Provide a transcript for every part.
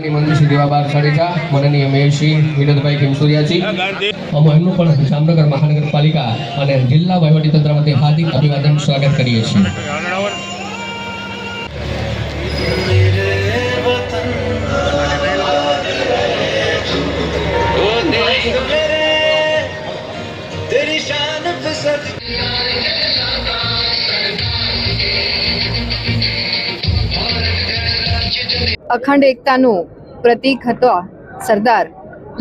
માનनीय मंत्री श्री देवाबार सड़ेजा, माननीय मेयर श्री विनोदभाई खीमसुरियाजी, एमનું પણ જામનગર મહાનગરપાલિકા અને જિલ્લા વહીવટીતંત્ર વતી હાર્દિક અભિવાદન સ્વાગત કરીએ છીએ। અખંડ એકતાનું પ્રતીક હતો સરદાર,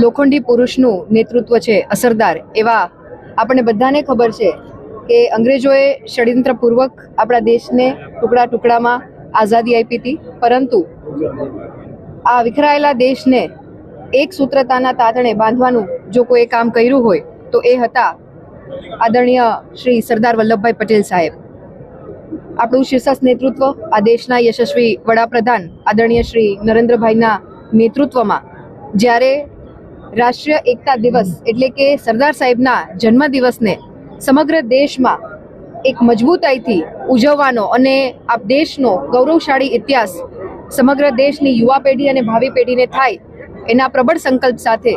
લોખંડી પુરુષનું નેતૃત્વ છે અસરદાર। એવા આપણને બધાને ખબર છે કે અંગ્રેજોએ ષડયંત્રપૂર્વક આપણા દેશને ટુકડા ટુકડામાં આઝાદી આપી હતી, પરંતુ આ વિખરાયેલા દેશને એક સૂત્રતાના તાતણે બાંધવાનું જો કોઈ કામ કર્યું હોય તો એ હતા આદરણીય શ્રી સરદાર વલ્લભભાઈ પટેલ સાહેબ। આપણું શીર્ષક નેતૃત્વ આ દેશના યશસ્વી વડાપ્રધાન આદરણીય શ્રી નરેન્દ્રભાઈના નેતૃત્વમાં જ્યારે રાષ્ટ્રીય એકતા દિવસ એટલે કે સરદાર સાહેબના જન્મદિવસને સમગ્ર દેશમાં એક મજબૂતાઈથી ઉજવવાનો અને આ દેશનો ગૌરવશાળી ઇતિહાસ સમગ્ર દેશની યુવા પેઢી અને ભાવિ પેઢીને થાય એના પ્રબળ સંકલ્પ સાથે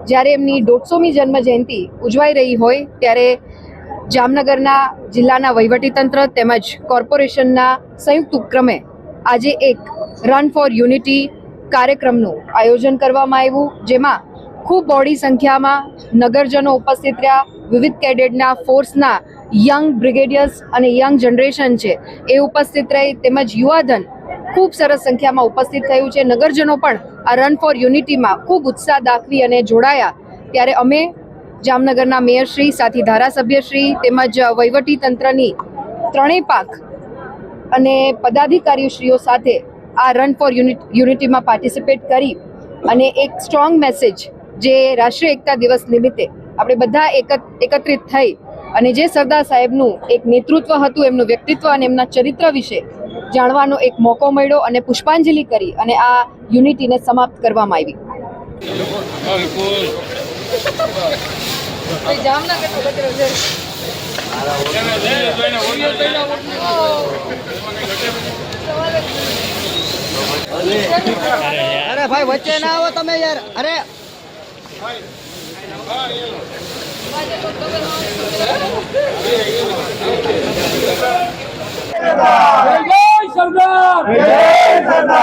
જ્યારે એમની 150મી જન્મ જયંતિ ઉજવાઈ રહી હોય ત્યારે જામનગરના જિલ્લાના વહીવટીતંત્ર તેમજ કોર્પોરેશનના સંયુક્ત ઉપક્રમે આજે એક રન ફોર યુનિટી કાર્યક્રમનું આયોજન કરવામાં આવ્યું, જેમાં ખૂબ બહોળી સંખ્યામાં નગરજનો ઉપસ્થિત રહ્યા। વિવિધ કેડેટના ફોર્સના યંગ બ્રિગેડિયર્સ અને યંગ જનરેશન છે એ ઉપસ્થિત રહી, તેમજ યુવાધન ખૂબ સરસ સંખ્યામાં ઉપસ્થિત થયું છે। નગરજનો પણ આ રન ફોર યુનિટીમાં ખૂબ ઉત્સાહ દાખવી અને જોડાયા, ત્યારે અમે જામનગરના મેયરશ્રી, સાથી ધારાસભ્યશ્રી તેમજ વહીવટી તંત્રની ત્રણેય પાંખ અને પદાધિકારીશ્રીઓ સાથે આ રન ફોર યુનિટીમાં પાર્ટિસિપેટ કરી અને એક સ્ટ્રોંગ મેસેજ જે રાષ્ટ્રીય એકતા દિવસ નિમિત્તે આપણે બધા એકત્રિત થઈ અને જે સરદાર સાહેબનું એક નેતૃત્વ હતું, એમનું વ્યક્તિત્વ અને એમના ચરિત્ર વિશે જાણવાનો એક મોકો મળ્યો અને પુષ્પાંજલિ કરી અને આ યુનિટીને સમાપ્ત કરવામાં આવી। अरे भाई बच्चे ना हो तमे यार। अरे जय सरदार, जय सरदार।